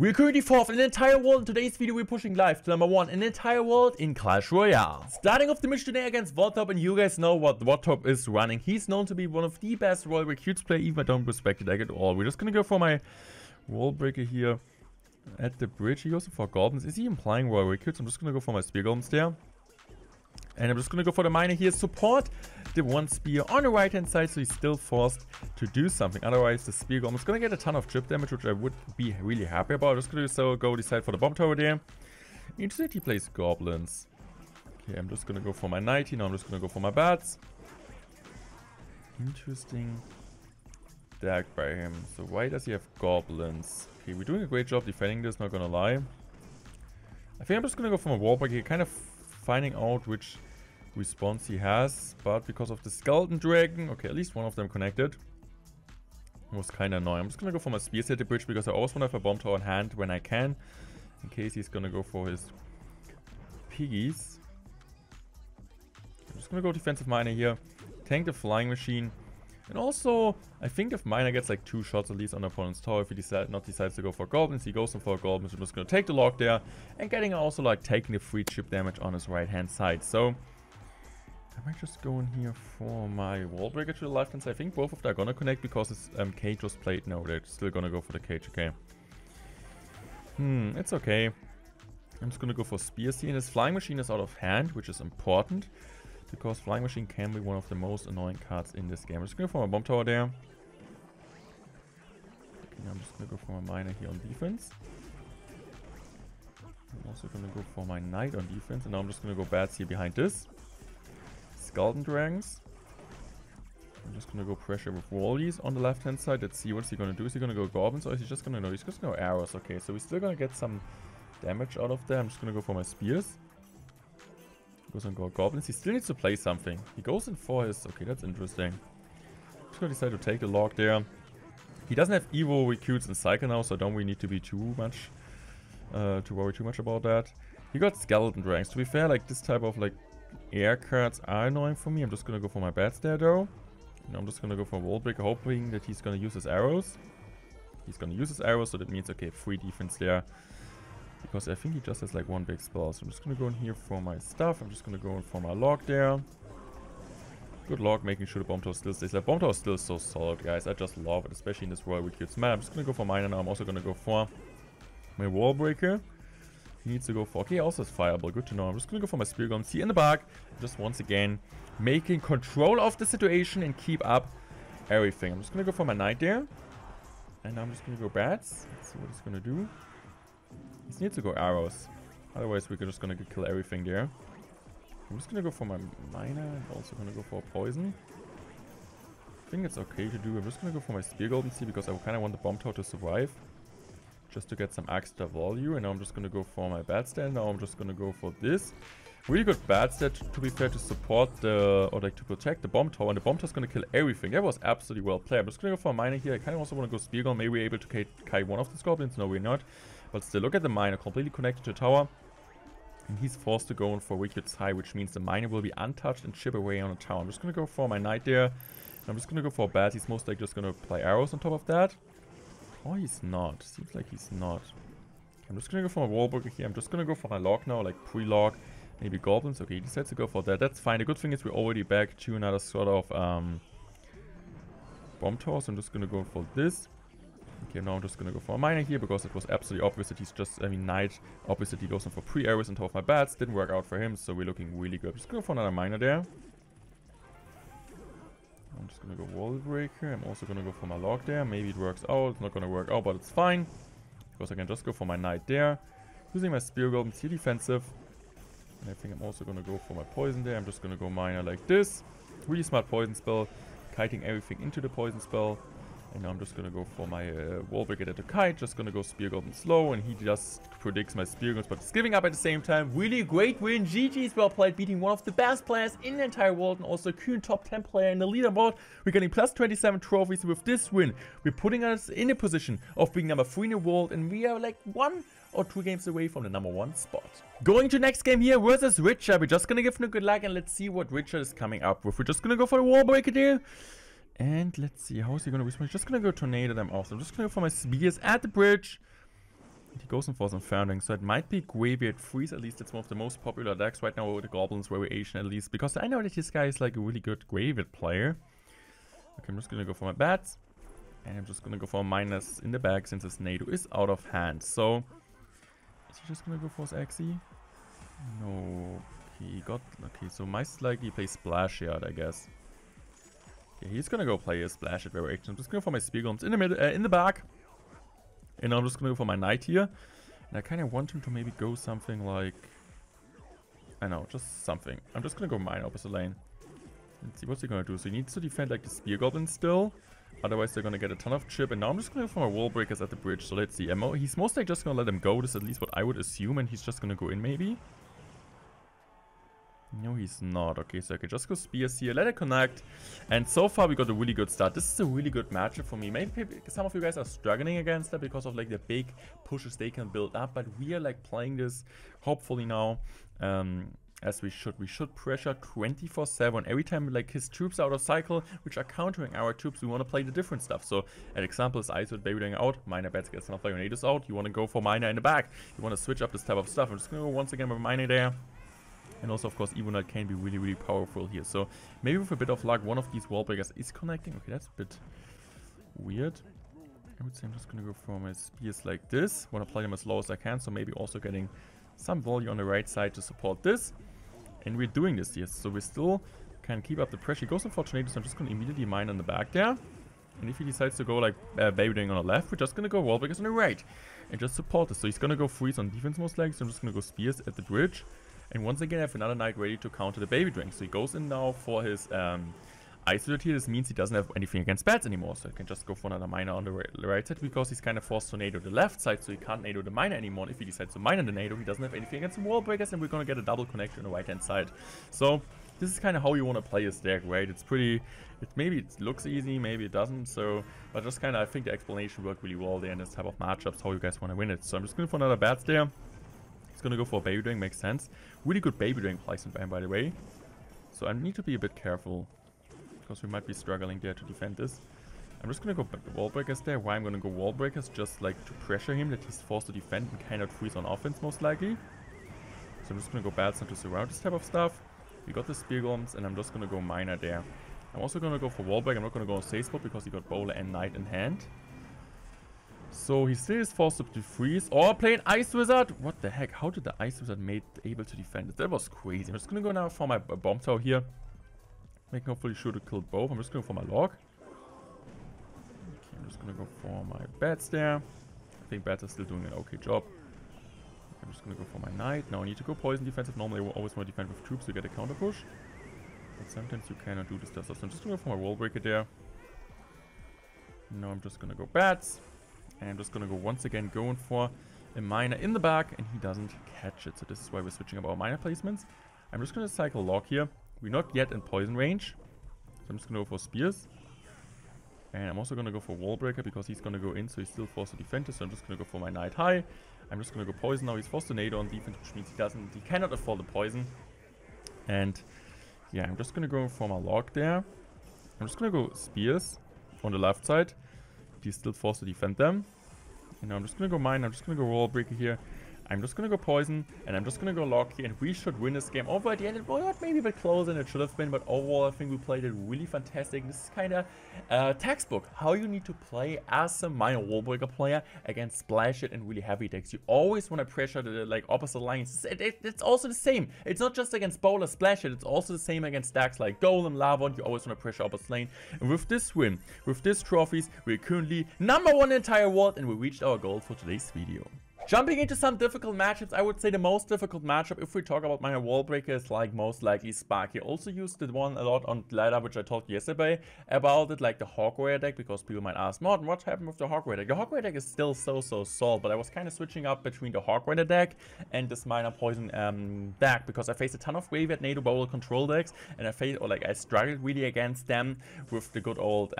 We're currently fourth in the entire world. In today's video, we're pushing live to number 1 in the entire world in Clash Royale. Starting off the mission today against Vortop, and you guys know what Vortop is running. He's known to be one of the best Royal Recruits player, even I don't respect the deck at all. We're just gonna go for my wall breaker here at the bridge. He goes for goblins. Is he implying Royal Recruits? I'm just gonna go for my spear goblins there. And I'm just gonna go for the miner here. Support the one spear on the right hand side, so he's still forced to do something. Otherwise, the spear golem is gonna get a ton of chip damage, which I would be really happy about. I'm just gonna go decide for the bomb tower there. Interesting, he plays goblins. Okay, I'm just gonna go for my knight here. Now I'm just gonna go for my bats. Interesting deck by him. So why does he have goblins? Okay, we're doing a great job defending this, not gonna lie. I think I'm just gonna go for my wall break here, kind of finding out which response he has, but because of the skeleton dragon, okay, at least one of them connected. It was kind of annoying. I'm just gonna go for my spears at the bridge because I always want to have a bomb tower in hand when I can, in case he's gonna go for his piggies. I'm just gonna go defensive miner here, tank the flying machine, and also I think if miner gets like 2 shots at least on the opponent's tower, if he decides to go for goblins, he goes in for goblins. I'm just gonna take the lock there and getting also like taking the free chip damage on his right hand side. So I might just go in here for my wall breaker to the left hand side. I think both of them are gonna connect because his cage was played. No, they're still gonna go for the cage. Okay. It's okay. I'm just gonna go for spears here, and his flying machine is out of hand, which is important because flying machine can be one of the most annoying cards in this game. I'm just gonna go for my bomb tower there. Okay, I'm just gonna go for my miner here on defense. I'm also gonna go for my knight on defense, and now I'm just gonna go bats here behind this. Skeleton dragons. I'm just gonna go pressure with wallies on the left hand side. Let's see what's he gonna do. Is he gonna go goblins or is he just gonna he's just gonna go arrows? Okay, so we're still gonna get some damage out of there. I'm just gonna go for my spears. He goes and go goblins. He still needs to play something. He goes in for his okay, that's interesting. I'm just gonna decide to take the log there. He doesn't have Evo recruits in cycle now, so don't really need to be too much to worry too much about that. He got skeleton dragons. To be fair, like this type of like air cards are annoying for me. I'm just gonna go for my bats there though. And I'm just gonna go for a wall breaker, hoping that he's gonna use his arrows. He's gonna use his arrows, so that means okay, free defense there. Because I think he just has like one big spell. So I'm just gonna go in here for my stuff. I'm just gonna go in for my log there. Good log, making sure the bomb tower still stays there. Bomb tower is still so solid, guys. I just love it, especially in this Royal Recruits. Man, I'm just gonna go for miner now. I'm also gonna go for my wall breaker. He needs to go for... Okay, also has fireball. Good to know. I'm just going to go for my spear guns here in the back. Just once again, making control of the situation and keep up everything. I'm just going to go for my knight there. And now I'm just going to go bats. Let's see what he's going to do. He needs to go arrows. Otherwise, we're just going to kill everything there. I'm just going to go for my miner. I'm also going to go for poison. I think it's okay to do. I'm just going to go for my spear golden sea because I kind of want the bomb tower to survive. Just to get some extra value. And now I'm just going to go for my bat stand. Now I'm just going to go for this. Really good bat stat, to be fair, to support the, or like to protect the bomb tower. And the bomb tower is going to kill everything. That was absolutely well played. I'm just going to go for a miner here. I kind of also want to go spear gun. Maybe we're able to kite one of the goblins. No, we're not. But still, look at the miner. Completely connected to the tower. And he's forced to go in for Wicked's High, which means the miner will be untouched and chip away on the tower. I'm just going to go for my knight there. And I'm just going to go for a bat. He's most likely just going to play arrows on top of that. Oh, he's not. Seems like he's not. I'm just gonna go for my wall breaker here. I'm just gonna go for my log now, like pre-log. Maybe goblins. Okay, he decides to go for that. That's fine. The good thing is we're already back to another sort of bomb tower. So I'm just gonna go for this. Okay, now I'm just gonna go for a miner here because it was absolutely obvious that he's just, knight. Obvious that he goes in for pre-arrows on top of my bats. Didn't work out for him, so we're looking really good. I'm just gonna go for another miner there. I'm just gonna go wall breaker. I'm also gonna go for my log there. Maybe it works out. It's not gonna work out, but it's fine. Because I can just go for my knight there. Using my spear golem, here defensive. And I think I'm also gonna go for my poison there. I'm just gonna go miner like this. Really smart poison spell. Kiting everything into the poison spell. And now I'm just gonna go for my wall breaker at the kite. Just gonna go spear golem slow. And he just predicts my spear guns, but it's giving up at the same time. Really great win. GG's well played, beating one of the best players in the entire world and also a current top 10 player in the leaderboard. We're getting plus 27 trophies with this win. We're putting us in a position of being number 3 in the world, and we are like 1 or 2 games away from the number 1 spot. Going to next game here versus Richard. We're just gonna give him a good luck and let's see what Richard is coming up with. We're just gonna go for the wall breaker there. And let's see, how is he going to respond? He's just going to go tornado them off. So I'm just going to go for my spears at the bridge. goes in for some founding, so it might be Graveyard Freeze. At least it's one of the most popular decks right now with the Goblins variation, at least, because I know that this guy is like a really good Graveyard player. Okay, I'm just gonna go for my bats, and I'm just gonna go for a minus in the back since his NATO is out of hand. So is he just gonna go for his Axie? No. Okay, he got okay. So most likely he plays Splash Yard, I guess. Yeah, he's gonna go play a Splash Yard variation. I'm just gonna go for my Spear Golems in the middle, in the back. And I'm just gonna go for my Knight here. And I kind of want him to maybe go something like... I know, just something. I'm just gonna go mine opposite lane. Let's see what's he gonna do. So he needs to defend like the Spear Goblin still. Otherwise they're gonna get a ton of chip. And now I'm just gonna go for my Wall Breakers at the bridge. So let's see. He's most likely just gonna let him go. This is at least what I would assume. And he's just gonna go in maybe. No, he's not. Okay, so I can just go Spears here, let it connect. And so far we got a really good start. This is a really good matchup for me. Maybe some of you guys are struggling against that because of like the big pushes they can build up. But we are like playing this hopefully now as we should. We should pressure 24/7. Every time like his troops are out of cycle, which are countering our troops, we want to play the different stuff. So an example is Ice with Baby Doing out, Miner Bats gets enough Leonidas out. You want to go for Miner in the back. You want to switch up this type of stuff. I'm just going to go once again with Miner there. And also, of course, Evo Knight can be really, really powerful here. So maybe with a bit of luck, one of these wall breakers is connecting. Okay, that's a bit weird. I would say I'm just going to go for my spears like this. Want to play them as low as I can. So maybe also getting some volume on the right side to support this. And we're doing this here. So we still can keep up the pressure. He goes in for tornado, so I'm just going to immediately mine on the back there. And if he decides to go like Baby Doing on the left, we're just going to go wall breakers on the right. And just support this. So he's going to go freeze on defense most likely. So I'm just going to go spears at the bridge. And once again, I have another Knight ready to counter the Baby Drink. So he goes in now for his Ice Wizard here. This means he doesn't have anything against bats anymore. So I can just go for another Miner on the right side because he's kind of forced to NATO the left side. So he can't NATO the Miner anymore. And if he decides to Miner the NATO, he doesn't have anything against the Wall Breakers. And we're going to get a double connection on the right hand side. So this is kind of how you want to play his deck, right? It's pretty... maybe it looks easy, maybe it doesn't. So, but just kind of, I think the explanation worked really well there in this type of matchups, how you guys want to win it. So I'm just going for another bats there. Gonna go for a Baby Doing, makes sense. Really good Baby Doing placement, by the way. So I need to be a bit careful because we might be struggling there to defend this. I'm just gonna go Wall Breakers there. Why I'm gonna go Wall Breakers? Just like to pressure him that he's forced to defend and cannot freeze on offense, most likely. So I'm just gonna go Bats to surround this type of stuff. We got the Spear Golems, and I'm just gonna go Miner there. I'm also gonna go for Wall Break. I'm not gonna go on Safe Spot because he got Bowler and Knight in hand. So he still is forced to freeze or play an Ice Wizard. What the heck? How did the Ice Wizard made able to defend it? That was crazy. I'm just gonna go now for my Bomb Tower here. Making hopefully sure to kill both. I'm just going for my Log. Okay, I'm just gonna go for my Bats there. I think Bats are still doing an okay job. I'm just gonna go for my Knight. Now I need to go Poison defensive. Normally I always want to defend with troops to get a counter push. But sometimes you cannot do this stuff. So I'm just gonna go for my Wall Breaker there. Now I'm just gonna go Bats. And I'm just gonna go once again going for a Miner in the back, and he doesn't catch it. So this is why we're switching up our Miner placements. I'm just gonna cycle Log here. We're not yet in poison range. So I'm just gonna go for Spears. And I'm also gonna go for Wall Breaker because he's gonna go in, so he's still forced to defend it. So I'm just gonna go for my Knight high. I'm just gonna go Poison now. He's forced to NATO on defense, which means he cannot afford the poison. And yeah, I'm just gonna go for my Log there. I'm just gonna go Spears on the left side. He's still forced to defend them. And now I'm just gonna go Mine. I'm just gonna go Wall Breaker here. I'm just gonna go Poison, and I'm just gonna go Log here, and we should win this game. Although at the end it was maybe a bit closer than it should have been, but overall I think we played it really fantastic. This is kind of textbook how you need to play as a Miner Wall Breaker player against Splash It and really heavy decks. You always want to pressure the like opposite lines. It's also the same. It's not just against Bowler, Splash It. It's also the same against decks like Golem, Lavon. You always want to pressure opposite lane. And with this win, with these trophies, we're currently #1 in the entire world, and we reached our goal for today's video. Jumping into some difficult matchups, I would say the most difficult matchup, if we talk about Miner Wall Breaker, is like most likely Sparky. Also used the one a lot on ladder, which I talked yesterday about it, like the Hawk Warrior deck, because people might ask, Morten, what happened with the Hawk Warrior deck? The Hawk Warrior deck is still so solid, but I was kind of switching up between the Hawk Warrior deck and this Miner Poison deck, because I faced a ton of Graveyard NATO Bowl control decks, and I struggled really against them with the good old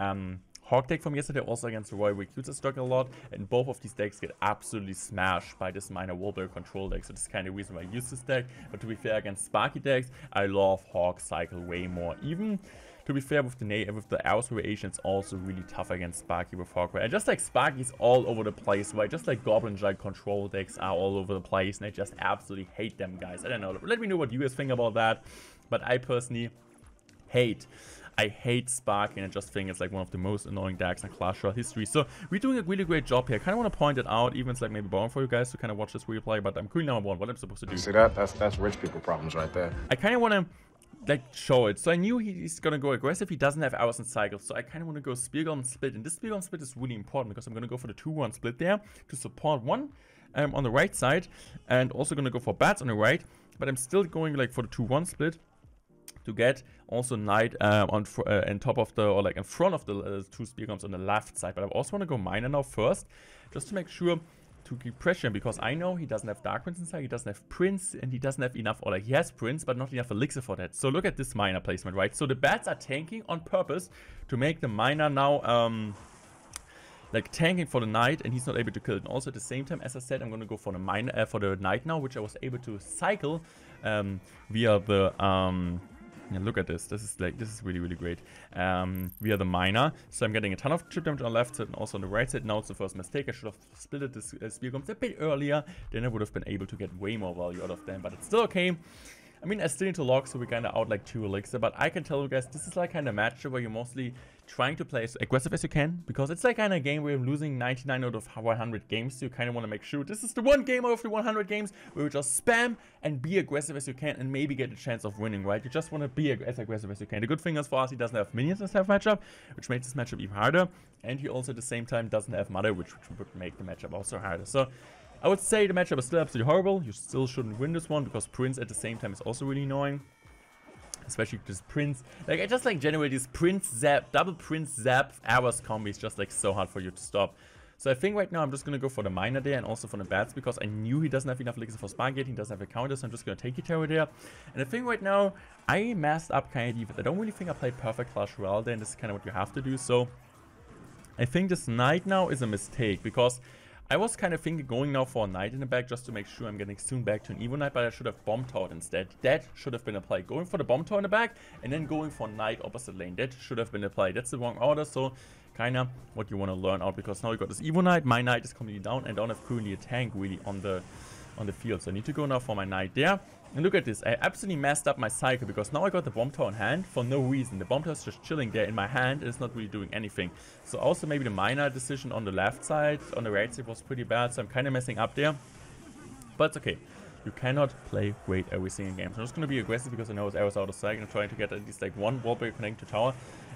Hawk deck from yesterday, also against the Royal Recruits I struggle a lot, and both of these decks get absolutely smashed by this Miner Wall Breaker control deck, so this is kind of the reason why I use this deck. But to be fair, against Sparky decks, I love Hawk Cycle way more. Even to be fair, with the Hours variation, it's also really tough against Sparky with Hawkeye. And just like Sparky's all over the place, right? Just like Goblin Giant control decks are all over the place, and I just absolutely hate them, guys. I don't know. Let me know what you guys think about that. But I personally I hate Sparky, and I just think it's like one of the most annoying decks in Clash Royale history. So we're doing a really great job here. I kind of want to point it out, even it's like maybe boring for you guys to kind of watch this replay, but I'm currently number 1. What I'm supposed to do? See that? That's rich people problems right there. I kind of want to like show it. So I knew he's gonna go aggressive. He doesn't have hours and cycles, so I kind of want to go Spear Golem split. And this Spear Golem split is really important because I'm gonna go for the 2-1 split there to support one on the right side, and also gonna go for bats on the right. But I'm still going like for the 2-1 split to get also Knight on top of the, or like in front of the 2 Spear Golems on the left side. But I also want to go Miner now first, just to make sure to keep pressure, because I know he doesn't have Dark Prince inside, he doesn't have Prince, and he doesn't have enough, or like he has Prince, but not enough Elixir for that. So look at this Miner placement, right? So the bats are tanking on purpose to make the Miner now like tanking for the Knight, and he's not able to kill it. And also at the same time, as I said, I'm going to go for the Miner for the Knight now, which I was able to cycle via the yeah, look at this. This is really, really great. Via the Miner. So I'm getting a ton of chip damage on the left side and also on the right side. Now it's the first mistake. I should have split this Spear Golems a bit earlier. Then I would have been able to get way more value out of them. But it's still okay. I mean, I still need to log, so we're kind of out like 2 Elixir. But I can tell you guys, this is like kind of matchup where you're mostly trying to play as aggressive as you can. Because it's like kind of a game where you're losing 99 out of 100 games. So you kind of want to make sure this is the one game out of the 100 games where you just spam and be aggressive as you can and maybe get a chance of winning, right? You just want to be as aggressive as you can. The good thing is for us, he doesn't have minions in this matchup, which makes this matchup even harder. And he also at the same time doesn't have Mother, which would make the matchup also harder. So I would say the matchup is still absolutely horrible. You still shouldn't win this one because Prince at the same time is also really annoying. Especially this Prince. Like, I just like generate this Prince Zap, double Prince Zap Hours combi is just like so hard for you to stop. So I think right now I'm just going to go for the Miner there and also for the bats because I knew he doesn't have enough Elixir for Spark yet. He doesn't have a counter, so I'm just going to take the tower there. And I think right now I messed up kind of defense. I don't really think I played perfect Clash Royale there, and this is kind of what you have to do. So I think this Knight now is a mistake because I was kind of thinking going now for a Knight in the back just to make sure I'm getting soon back to an Evo Knight, but I should have Bomb Tower instead. That should have been a play. Going for the Bomb Tower in the back and then going for Knight opposite lane. That should have been a play. That's the wrong order, so kind of what you want to learn out because now you got this Evo Knight. My Knight is completely down and I don't have currently a tank really on the field. So I need to go now for my Knight there. And look at this, I absolutely messed up my cycle because now I got the Bomb Tower in hand for no reason. The Bomb Tower is just chilling there in my hand and it's not really doing anything. So also maybe the Miner decision on the left side, on the right side was pretty bad. So I'm kind of messing up there. But it's okay. You cannot play great every single game. So I'm just going to be aggressive because I know his arrows out of sight and I'm trying to get at least like one wall break connecting to tower.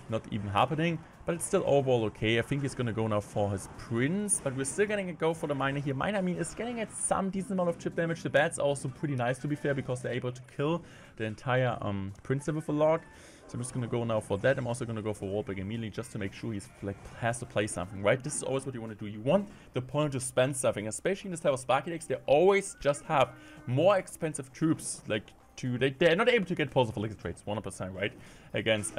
Not even happening, but it's still overall okay. I think he's gonna go now for his Prince, but we're still gonna go for the Miner here. Miner, I mean, is getting at some decent amount of chip damage. The bats are also pretty nice to be fair because they're able to kill the entire Prince with a log. So I'm just gonna go now for that. I'm also gonna go for wall break immediately just to make sure he's like has to play something, right? This is always what you want to do. You want the opponent to spend something, especially in this type of Sparky decks. They always just have more expensive troops, like they're not able to get positive Elixir trades 100%, right? Against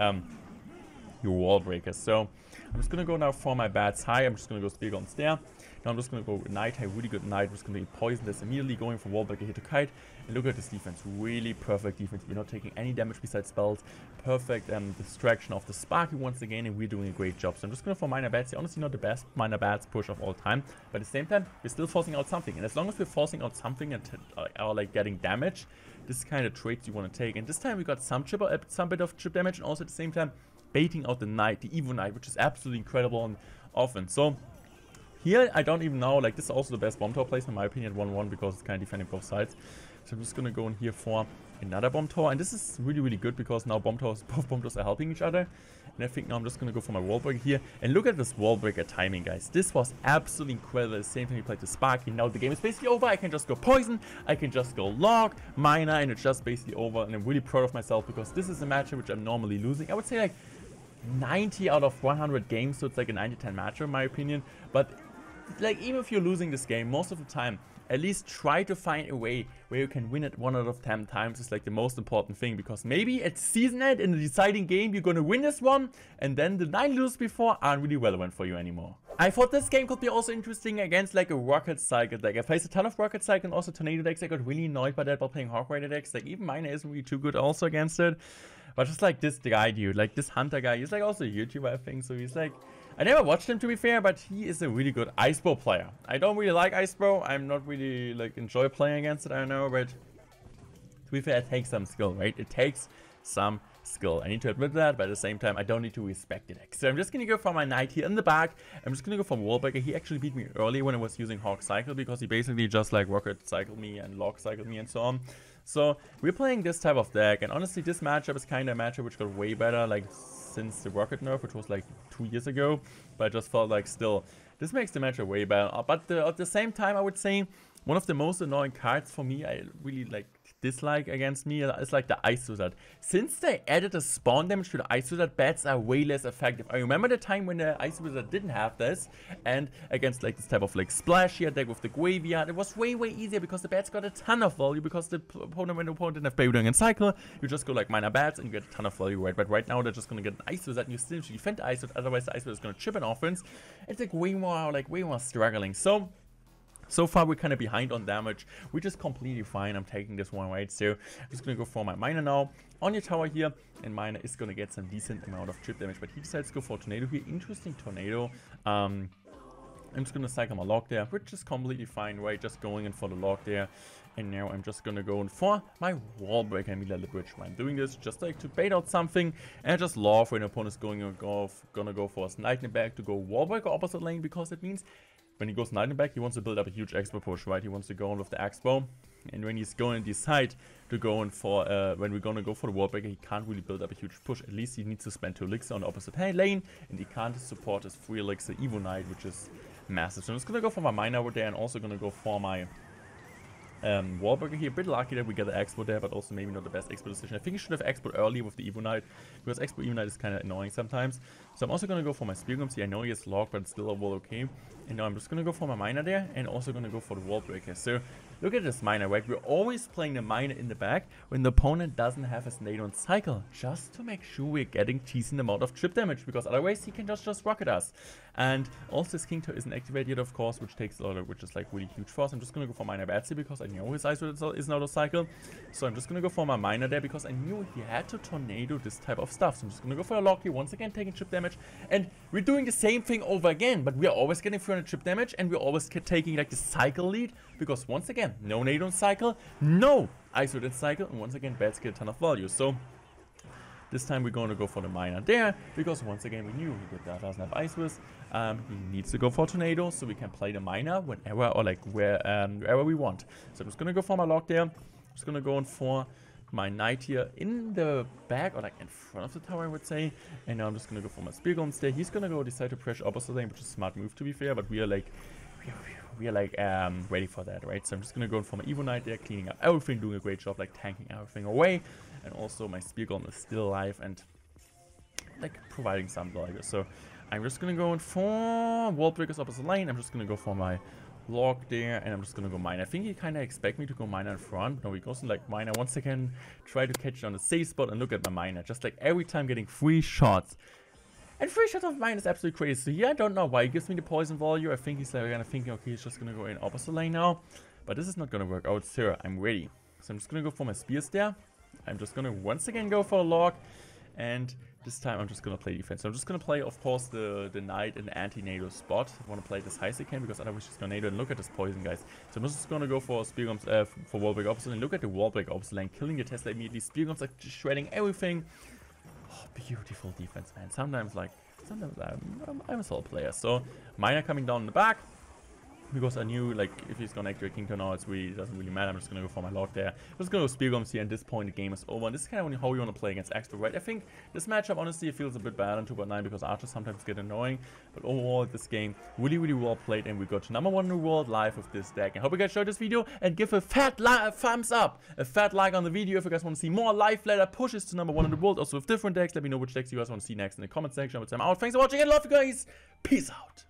your wall breakers. So I'm just gonna go now for my bats high. I'm just gonna go Spear Golems there. Now I'm just gonna go Knight high, really good Knight. I'm just gonna poison this immediately, going for wall breaker here to kite. And look at this defense, really perfect defense. You're not taking any damage besides spells. Perfect distraction of the Sparky once again, and we're doing a great job. So I'm just gonna for Miner bats. Honestly, not the best Miner bats push of all time, but at the same time, we're still forcing out something. And as long as we're forcing out something and are like getting damage, this is kind of traits you want to take. And this time we got some bit of chip damage, and also at the same time baiting out the Knight, the Evo Knight, which is absolutely incredible on offense. So here I don't even know, like this is also the best Bomb Tower placement in my opinion, 1-1 because it's kind of defending both sides. So I'm just gonna go in here for another Bomb Tower, and this is really, really good because now both Bomb Towers are helping each other. And I think now I'm just gonna go for my wall breaker here. And look at this wall breaker timing, guys. This was absolutely incredible. At the same time we played the Sparky. Now the game is basically over. I can just go poison, I can just go log, Miner, and it's just basically over. And I'm really proud of myself because this is a matchup which I'm normally losing. I would say like 90 out of 100 games, so it's like a 90-10 matchup in my opinion. But like even if you're losing this game most of the time, at least try to find a way where you can win it 1 out of 10 times is like the most important thing, because maybe at season end in the deciding game you're gonna win this one and then the 9 losses before aren't really relevant for you anymore. I thought this game could be also interesting against like a Rocket Cycle deck. I faced a ton of Rocket Cycle and also Tornado decks. I got really annoyed by that while playing Hawk Rider decks. Like even Miner isn't really too good also against it. But just like this guy, dude, like this hunter guy, he's like also a YouTuber, I think. So he's like, I never watched him to be fair, but he is a really good Icebow player. I don't really like Icebow. I'm not really like enjoy playing against it, I don't know, but to be fair, it takes some skill, right? It takes some skill. I need to admit that, but at the same time, I don't need to respect it. So I'm just going to go for my knight here in the back. I'm just going to go for wall breaker. He actually beat me early when I was using Hawk Cycle because he basically just like rocket cycled me and log cycled me and so on. So we're playing this type of deck, and honestly, this matchup is kind of a matchup which got way better like since the rocket nerf, which was like 2 years ago. But I just felt like still, this makes the matchup way better. But at the same time, I would say one of the most annoying cards for me, I really like dislike against me, is like the Ice Wizard. Since they added the spawn damage to the Ice Wizard, bats are way less effective. I remember the time when the Ice Wizard didn't have this, and against like this type of like splashier deck with the graveyard, it was way easier because the bats got a ton of value because the opponent, when the opponent didn't have Baby and Cycle, you just go like minor bats and you get a ton of value, right? But right now they're just gonna get an Ice Wizard and you still need to defend the Ice Wizard, otherwise the Ice Wizard is gonna chip an offense. It's like way more struggling. So far, we're kind of behind on damage, which is completely fine. I'm taking this one, right? So I'm just going to go for my miner now on your tower here. And miner is going to get some decent amount of chip damage. But he decides to go for Tornado here. Interesting Tornado. I'm just going to cycle my log there, which is completely fine, right? Just going in for the log there. And now I'm just going to go in for my wall breaker immediately at the bridge. I'm doing this just like to bait out something. And I just love when the opponent's going to go for a Knight in the back to go wall breaker opposite lane, because it means when he goes Knight in the back, he wants to build up a huge Expo push, right? He wants to go in with the Expo. And when he's going to decide to go in for, when we're going to go for the wall breaker, he can't really build up a huge push. At least he needs to spend 2 elixir on the opposite lane. And he can't support his 3 elixir Evo Knight, which is massive. So I'm just going to go for my miner over there and also going to go for my wall breaker here. A bit lucky that we get the Expo there, but also maybe not the best Expo decision. I think he should have Expo early with the Evo Knight, because Expo Evo Knight is kind of annoying sometimes. So I'm also going to go for my Spear Gums here. I know he has log, but it's still overall okay. And now I'm just going to go for my miner there, and also going to go for the wall breaker. So look at this miner, right? We're always playing the miner in the back when the opponent doesn't have his nade on cycle, just to make sure we're getting decent amount of chip damage, because otherwise he can just rocket us. And also his King Toe isn't activated yet, of course, which takes a lot of, which is like really huge for us. I'm just going to go for miner Batsy because I know his Ice isn't out of cycle. So I'm just going to go for my miner there because I knew he had to tornado this type of stuff. So I'm just going to go for a lock here, once again taking chip damage. And we're doing the same thing over again, but we're always getting 300 chip damage, and we're always taking like the cycle lead, because once again, no nade on cycle, no Ice in cycle, and once again, bats get a ton of value. So this time we're going to go for the miner there, because once again we knew he doesn't have Ice Wiz. He needs to go for Tornado, so we can play the miner whenever or like wherever we want. So I'm just going to go for my lock there. I'm just going to go in for my knight here in the back, or like in front of the tower, I would say. And now I'm just going to go for my Spear Guns there. He's going to go decide to pressure opposite lane, which is a smart move to be fair, but we are like ready for that, right? So I'm just gonna go in for my Evo Knight there, cleaning up everything, doing a great job, like tanking everything away, and also my Spear Gun is still alive and like providing some value. So I'm just gonna go in for wall breakers opposite lane. I'm just gonna go for my log there, and I'm just gonna go mine. I think he kind of expect me to go miner in front. No, he goes in like miner once again, try to catch it on the safe spot, and look at my miner, just like every time getting 3 shots. And 3 shots of mine is absolutely crazy. So yeah, I don't know why he gives me the poison value. I think he's like kind of thinking, okay, he's just gonna go in opposite lane now. But this is not gonna work out, sir. I'm ready. So I'm just gonna go for my spears there. I'm just gonna once again go for a log. And this time I'm just gonna play defense. So I'm just gonna play, of course, the knight in the anti-nado spot. I wanna play this high I can, because otherwise she's gonna nado. And look at this poison, guys. So I'm just gonna go for Spear Gums for wall break opposite lane. Look at the wall break opposite lane, killing the Tesla immediately. Spear Gums like just shredding everything. Oh, beautiful defense, man. Sometimes I'm a solid player. So miner coming down in the back, because I knew like if he's gonna activate King Toe now, it doesn't really matter. I'm just gonna go for my log there. I'm just gonna go Spear Gums here, and at this point the game is over. And this is kind of how you want to play against Expo, right? I think this matchup honestly feels a bit bad on 2.9 because archers sometimes get annoying. But overall, this game really well played, and we got to #1 in the world live with this deck. I hope you guys enjoyed this video, and give a fat thumbs up, a fat like on the video if you guys want to see more live ladder pushes to #1 in the world, also with different decks. Let me know which decks you guys want to see next in the comment section. But I'm out. Thanks for watching and love you guys. Peace out.